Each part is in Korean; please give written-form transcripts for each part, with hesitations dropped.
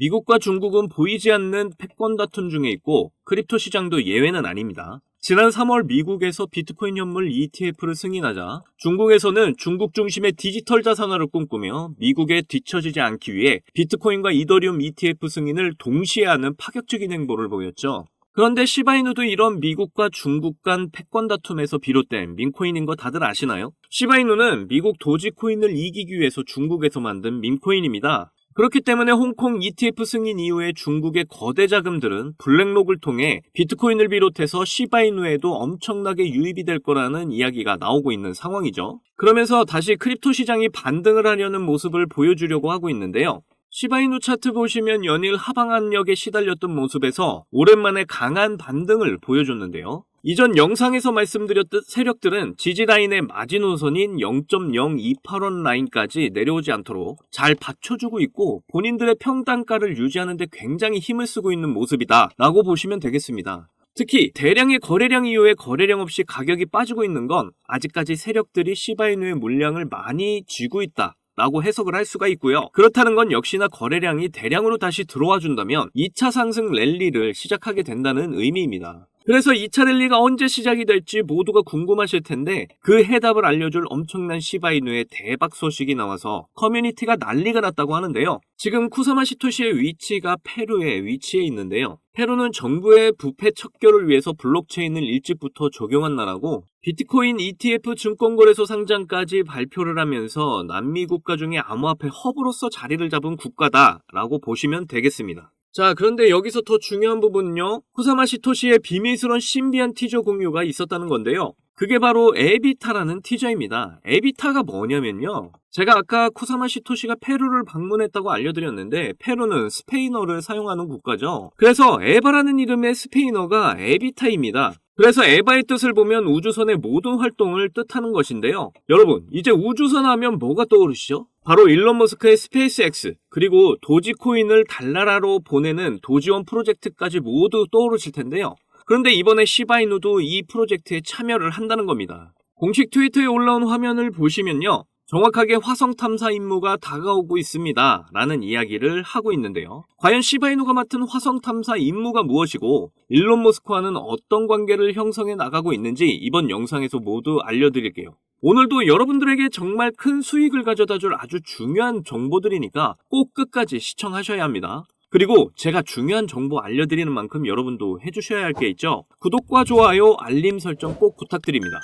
미국과 중국은 보이지 않는 패권 다툼 중에 있고 크립토 시장도 예외는 아닙니다. 지난 3월 미국에서 비트코인 현물 ETF를 승인하자 중국에서는 중국 중심의 디지털 자산화를 꿈꾸며 미국에 뒤처지지 않기 위해 비트코인과 이더리움 ETF 승인을 동시에 하는 파격적인 행보를 보였죠. 그런데 시바이누도 이런 미국과 중국 간 패권 다툼에서 비롯된 밈코인인 거 다들 아시나요? 시바이누는 미국 도지코인을 이기기 위해서 중국에서 만든 밈코인입니다. 그렇기 때문에 홍콩 ETF 승인 이후에 중국의 거대 자금들은 블랙록을 통해 비트코인을 비롯해서 시바이누에도 엄청나게 유입이 될 거라는 이야기가 나오고 있는 상황이죠. 그러면서 다시 크립토 시장이 반등을 하려는 모습을 보여주려고 하고 있는데요. 시바이누 차트 보시면 연일 하방압력에 시달렸던 모습에서 오랜만에 강한 반등을 보여줬는데요. 이전 영상에서 말씀드렸듯 세력들은 지지라인의 마지노선인 0.028원 라인까지 내려오지 않도록 잘 받쳐주고 있고 본인들의 평단가를 유지하는 데 굉장히 힘을 쓰고 있는 모습이다 라고 보시면 되겠습니다. 특히 대량의 거래량 이후에 거래량 없이 가격이 빠지고 있는 건 아직까지 세력들이 시바이누의 물량을 많이 쥐고 있다 라고 해석을 할 수가 있고요. 그렇다는 건 역시나 거래량이 대량으로 다시 들어와 준다면 2차 상승 랠리를 시작하게 된다는 의미입니다. 그래서 2차 랠리가 언제 시작이 될지 모두가 궁금하실 텐데 그 해답을 알려줄 엄청난 시바이누의 대박 소식이 나와서 커뮤니티가 난리가 났다고 하는데요. 지금 쿠사마 시토시의 위치가 페루에 위치해 있는데요. 페루는 정부의 부패 척결을 위해서 블록체인을 일찍부터 적용한 나라고 비트코인 ETF 증권거래소 상장까지 발표를 하면서 남미 국가 중에 암호화폐 허브로서 자리를 잡은 국가다라고 보시면 되겠습니다. 자, 그런데 여기서 더 중요한 부분은요. 쿠사마 시토시의 비밀스러운 신비한 티저 공유가 있었다는 건데요. 그게 바로 에비타라는 티저입니다. 에비타가 뭐냐면요. 제가 아까 쿠사마 시토시가 페루를 방문했다고 알려드렸는데 페루는 스페인어를 사용하는 국가죠. 그래서 에바라는 이름의 스페인어가 에비타입니다. 그래서 에바의 뜻을 보면 우주선의 모든 활동을 뜻하는 것인데요. 여러분, 이제 우주선 하면 뭐가 떠오르시죠? 바로 일론 머스크의 스페이스X, 그리고 도지코인을 달나라로 보내는 도지원 프로젝트까지 모두 떠오르실 텐데요. 그런데 이번에 시바이누도 이 프로젝트에 참여를 한다는 겁니다. 공식 트위터에 올라온 화면을 보시면요. 정확하게 화성 탐사 임무가 다가오고 있습니다 라는 이야기를 하고 있는데요. 과연 시바이누가 맡은 화성 탐사 임무가 무엇이고 일론 머스크와는 어떤 관계를 형성해 나가고 있는지 이번 영상에서 모두 알려드릴게요. 오늘도 여러분들에게 정말 큰 수익을 가져다줄 아주 중요한 정보들이니까 꼭 끝까지 시청하셔야 합니다. 그리고 제가 중요한 정보 알려드리는 만큼 여러분도 해주셔야 할 게 있죠. 구독과 좋아요, 알림 설정 꼭 부탁드립니다.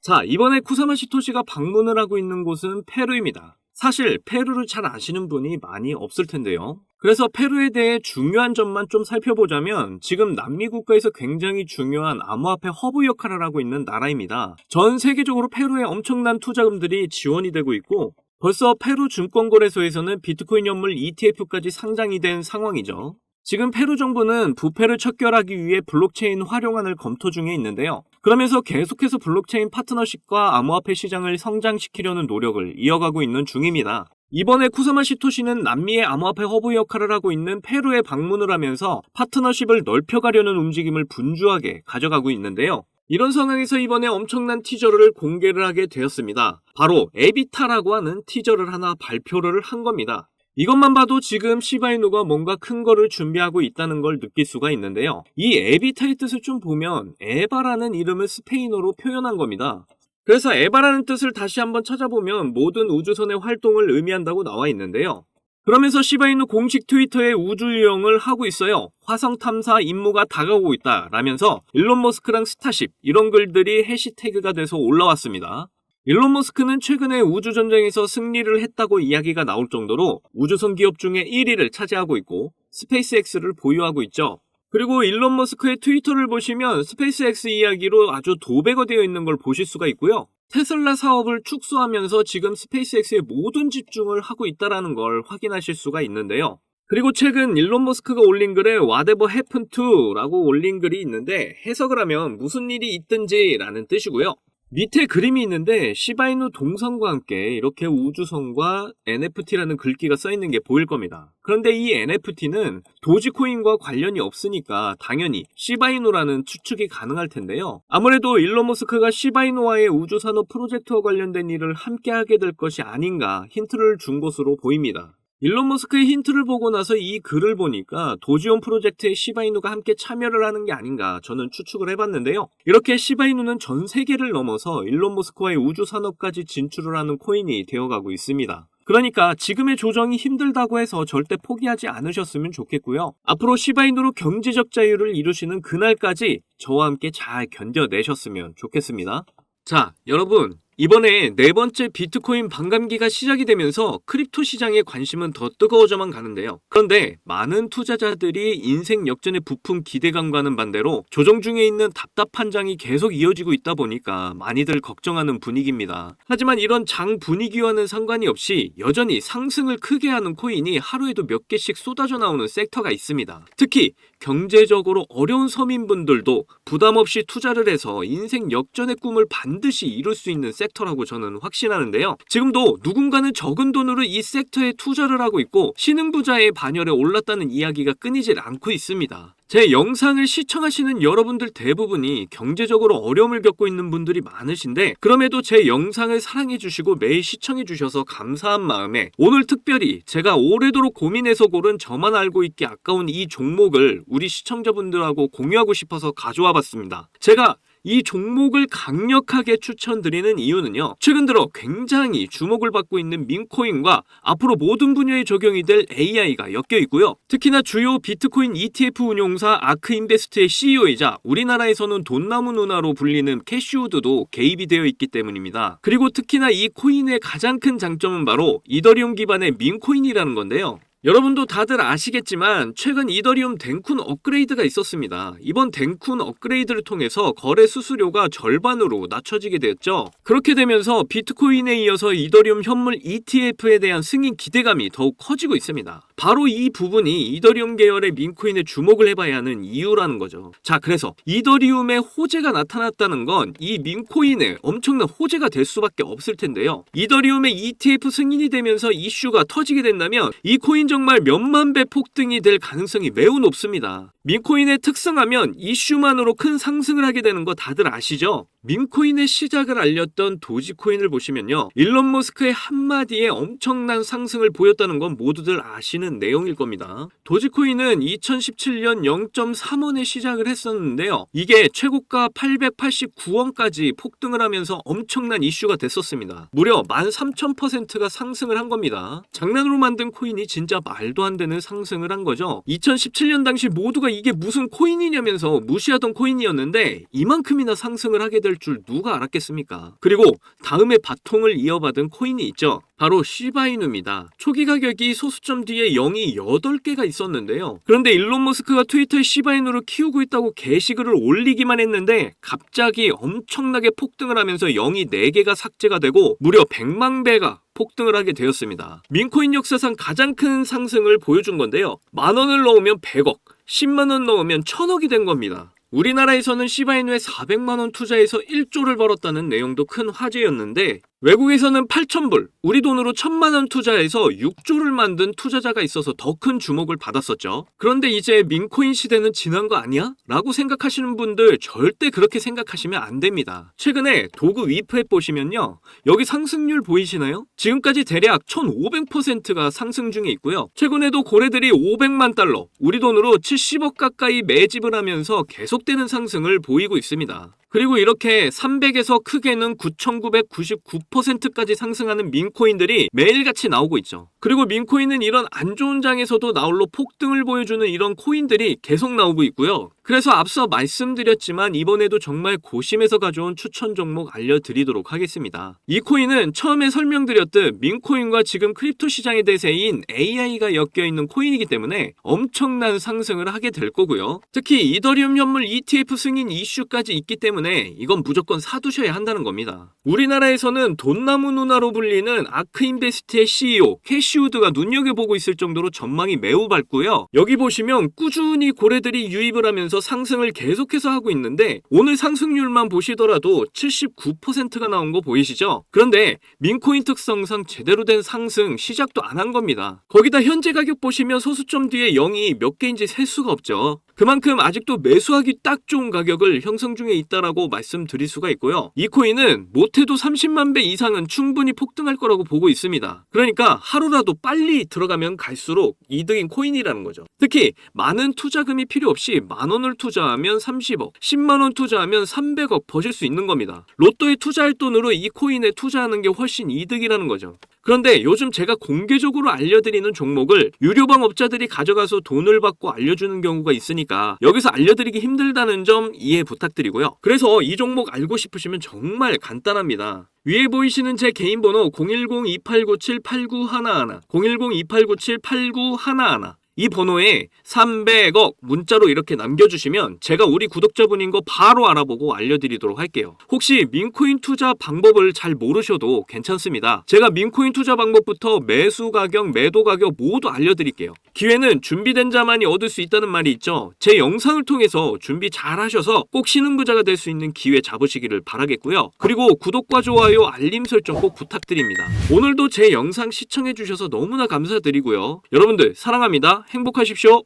자, 이번에 쿠사마 시토시가 방문을 하고 있는 곳은 페루입니다. 사실 페루를 잘 아시는 분이 많이 없을 텐데요. 그래서 페루에 대해 중요한 점만 좀 살펴보자면 지금 남미 국가에서 굉장히 중요한 암호화폐 허브 역할을 하고 있는 나라입니다. 전 세계적으로 페루에 엄청난 투자금들이 지원이 되고 있고 벌써 페루 증권거래소에서는 비트코인 현물 ETF까지 상장이 된 상황이죠. 지금 페루 정부는 부패를 척결하기 위해 블록체인 활용안을 검토 중에 있는데요. 그러면서 계속해서 블록체인 파트너십과 암호화폐 시장을 성장시키려는 노력을 이어가고 있는 중입니다. 이번에 쿠사마 시토시는 남미의 암호화폐 허브 역할을 하고 있는 페루에 방문을 하면서 파트너십을 넓혀가려는 움직임을 분주하게 가져가고 있는데요. 이런 상황에서 이번에 엄청난 티저를 공개를 하게 되었습니다. 바로 에비타라고 하는 티저를 하나 발표를 한 겁니다. 이것만 봐도 지금 시바이누가 뭔가 큰 거를 준비하고 있다는 걸 느낄 수가 있는데요. 이 에비타의 뜻을 좀 보면 에바라는 이름을 스페인어로 표현한 겁니다. 그래서 에바라는 뜻을 다시 한번 찾아보면 모든 우주선의 활동을 의미한다고 나와 있는데요. 그러면서 시바이누 공식 트위터에 우주 유영을 하고 있어요. 화성 탐사 임무가 다가오고 있다 라면서 일론 머스크랑 스타쉽 이런 글들이 해시태그가 돼서 올라왔습니다. 일론 머스크는 최근에 우주전쟁에서 승리를 했다고 이야기가 나올 정도로 우주선 기업 중에 1위를 차지하고 있고 스페이스X를 보유하고 있죠. 그리고 일론 머스크의 트위터를 보시면 스페이스X 이야기로 아주 도배가 되어 있는 걸 보실 수가 있고요. 테슬라 사업을 축소하면서 지금 스페이스X에 모든 집중을 하고 있다는 걸 확인하실 수가 있는데요. 그리고 최근 일론 머스크가 올린 글에 Whatever happened to 라고 올린 글이 있는데 해석을 하면 무슨 일이 있든지 라는 뜻이고요. 밑에 그림이 있는데 시바이누 동상과 함께 이렇게 우주선과 NFT라는 글귀가 써있는 게 보일 겁니다. 그런데 이 NFT는 도지코인과 관련이 없으니까 당연히 시바이누라는 추측이 가능할 텐데요. 아무래도 일론 머스크가 시바이누와의 우주산업 프로젝트와 관련된 일을 함께 하게 될 것이 아닌가 힌트를 준 것으로 보입니다. 일론 머스크의 힌트를 보고 나서 이 글을 보니까 도지온 프로젝트에 시바이누가 함께 참여를 하는 게 아닌가 저는 추측을 해봤는데요. 이렇게 시바이누는 전 세계를 넘어서 일론 머스크와의 우주 산업까지 진출을 하는 코인이 되어가고 있습니다. 그러니까 지금의 조정이 힘들다고 해서 절대 포기하지 않으셨으면 좋겠고요. 앞으로 시바이누로 경제적 자유를 이루시는 그날까지 저와 함께 잘 견뎌내셨으면 좋겠습니다. 자, 여러분. 이번에 네 번째 비트코인 반감기가 시작이 되면서 크립토 시장의 관심은 더 뜨거워져만 가는데요. 그런데 많은 투자자들이 인생 역전의 부품 기대감과는 반대로 조정 중에 있는 답답한 장이 계속 이어지고 있다 보니까 많이들 걱정하는 분위기입니다. 하지만 이런 장 분위기와는 상관이 없이 여전히 상승을 크게 하는 코인이 하루에도 몇 개씩 쏟아져 나오는 섹터가 있습니다. 특히 경제적으로 어려운 서민분들도 부담 없이 투자를 해서 인생 역전의 꿈을 반드시 이룰 수 있는 섹터라고 저는 확신하는데요. 지금도 누군가는 적은 돈으로 이 섹터에 투자를 하고 있고 신흥부자의 반열에 올랐다는 이야기가 끊이질 않고 있습니다. 제 영상을 시청하시는 여러분들 대부분이 경제적으로 어려움을 겪고 있는 분들이 많으신데 그럼에도 제 영상을 사랑해주시고 매일 시청해주셔서 감사한 마음에 오늘 특별히 제가 오래도록 고민해서 고른 저만 알고 있기 아까운 이 종목을 우리 시청자분들하고 공유하고 싶어서 가져와 봤습니다. 제가 이 종목을 강력하게 추천드리는 이유는요. 최근 들어 굉장히 주목을 받고 있는 민코인과 앞으로 모든 분야에 적용이 될 AI가 엮여 있고요. 특히나 주요 비트코인 ETF 운용사 아크인베스트의 CEO이자 우리나라에서는 돈나무 누나로 불리는 캐시우드도 개입이 되어 있기 때문입니다. 그리고 특히나 이 코인의 가장 큰 장점은 바로 이더리움 기반의 민코인이라는 건데요. 여러분도 다들 아시겠지만 최근 이더리움 댕쿤 업그레이드가 있었습니다. 이번 댕쿤 업그레이드를 통해서 거래 수수료가 절반으로 낮춰지게 되었죠. 그렇게 되면서 비트코인에 이어서 이더리움 현물 ETF에 대한 승인 기대감이 더욱 커지고 있습니다. 바로 이 부분이 이더리움 계열의 민코인에 주목을 해봐야 하는 이유라는 거죠. 자, 그래서 이더리움의 호재가 나타났다는 건 이 민코인에 엄청난 호재가 될 수밖에 없을 텐데요. 이더리움의 ETF 승인이 되면서 이슈가 터지게 된다면 이 코인 정말 몇만 배 폭등이 될 가능성이 매우 높습니다. 민코인의 특성하면 이슈만으로 큰 상승을 하게 되는 거 다들 아시죠? 민코인의 시작을 알렸던 도지코인을 보시면요. 일론 머스크의 한마디에 엄청난 상승을 보였다는 건 모두들 아시는 내용일 겁니다. 도지코인은 2017년 0.3원에 시작을 했었는데요. 이게 최고가 889원까지 폭등을 하면서 엄청난 이슈가 됐었습니다. 무려 13,000%가 상승을 한 겁니다. 장난으로 만든 코인이 진짜 말도 안 되는 상승을 한 거죠. 2017년 당시 모두가 이게 무슨 코인이냐면서 무시하던 코인이었는데 이만큼이나 상승을 하게 될 줄 누가 알았겠습니까? 그리고 다음에 바통을 이어받은 코인이 있죠. 바로 시바이누입니다. 초기 가격이 소수점 뒤에 0이 8개가 있었는데요. 그런데 일론 머스크가 트위터에 시바이누를 키우고 있다고 게시글을 올리기만 했는데 갑자기 엄청나게 폭등을 하면서 0이 4개가 삭제가 되고 무려 100만 배가 폭등을 하게 되었습니다. 민코인 역사상 가장 큰 상승을 보여준 건데요. 10,000원을 넣으면 100억, 10만원 넣으면 1,000억이 된 겁니다. 우리나라에서는 시바이누에 400만원 투자해서 1조를 벌었다는 내용도 큰 화제였는데 외국에서는 8,000불, 우리 돈으로 1,000만원 투자해서 6조를 만든 투자자가 있어서 더 큰 주목을 받았었죠. 그런데 이제 민코인 시대는 지난 거 아니야? 라고 생각하시는 분들 절대 그렇게 생각하시면 안 됩니다. 최근에 도구 위프앱 보시면요. 여기 상승률 보이시나요? 지금까지 대략 1,500%가 상승 중에 있고요. 최근에도 고래들이 500만 달러, 우리 돈으로 70억 가까이 매집을 하면서 계속되는 상승을 보이고 있습니다. 그리고 이렇게 300에서 크게는 9,999%까지 상승하는 민코인들이 매일같이 나오고 있죠. 그리고 민코인은 이런 안 좋은 장에서도 나홀로 폭등을 보여주는 이런 코인들이 계속 나오고 있고요. 그래서 앞서 말씀드렸지만 이번에도 정말 고심해서 가져온 추천 종목 알려드리도록 하겠습니다. 이 코인은 처음에 설명드렸듯 민코인과 지금 크립토 시장의 대세인 AI가 엮여있는 코인이기 때문에 엄청난 상승을 하게 될 거고요. 특히 이더리움 현물 ETF 승인 이슈까지 있기 때문에 때문에 이건 무조건 사두셔야 한다는 겁니다. 우리나라에서는 돈나무 누나로 불리는 아크인베스트의 CEO 캐시우드가 눈여겨보고 있을 정도로 전망이 매우 밝고요. 여기 보시면 꾸준히 고래들이 유입을 하면서 상승을 계속해서 하고 있는데 오늘 상승률만 보시더라도 79%가 나온 거 보이시죠? 그런데 민코인 특성상 제대로 된 상승 시작도 안 한 겁니다. 거기다 현재 가격 보시면 소수점 뒤에 0이 몇 개인지 셀 수가 없죠. 그만큼 아직도 매수하기 딱 좋은 가격을 형성 중에 있다라고 말씀드릴 수가 있고요. 이 코인은 못해도 30만 배 이상은 충분히 폭등할 거라고 보고 있습니다. 그러니까 하루라도 빨리 들어가면 갈수록 이득인 코인이라는 거죠. 특히 많은 투자금이 필요 없이 만원을 투자하면 30억, 10만원 투자하면 300억 버실 수 있는 겁니다. 로또에 투자할 돈으로 이 코인에 투자하는 게 훨씬 이득이라는 거죠. 그런데 요즘 제가 공개적으로 알려드리는 종목을 유료방 업자들이 가져가서 돈을 받고 알려주는 경우가 있으니까 여기서 알려드리기 힘들다는 점 이해 부탁드리고요. 그래서 이 종목 알고 싶으시면 정말 간단합니다. 위에 보이시는 제 개인 번호 010-2897-8911 010-2897-8911 이 번호에 300억 문자로 이렇게 남겨주시면 제가 우리 구독자분인 거 바로 알아보고 알려드리도록 할게요. 혹시 민코인 투자 방법을 잘 모르셔도 괜찮습니다. 제가 민코인 투자 방법부터 매수 가격, 매도 가격 모두 알려드릴게요. 기회는 준비된 자만이 얻을 수 있다는 말이 있죠. 제 영상을 통해서 준비 잘 하셔서 꼭 신흥부자가 될 수 있는 기회 잡으시기를 바라겠고요. 그리고 구독과 좋아요, 알림 설정 꼭 부탁드립니다. 오늘도 제 영상 시청해주셔서 너무나 감사드리고요. 여러분들 사랑합니다. 행복하십시오.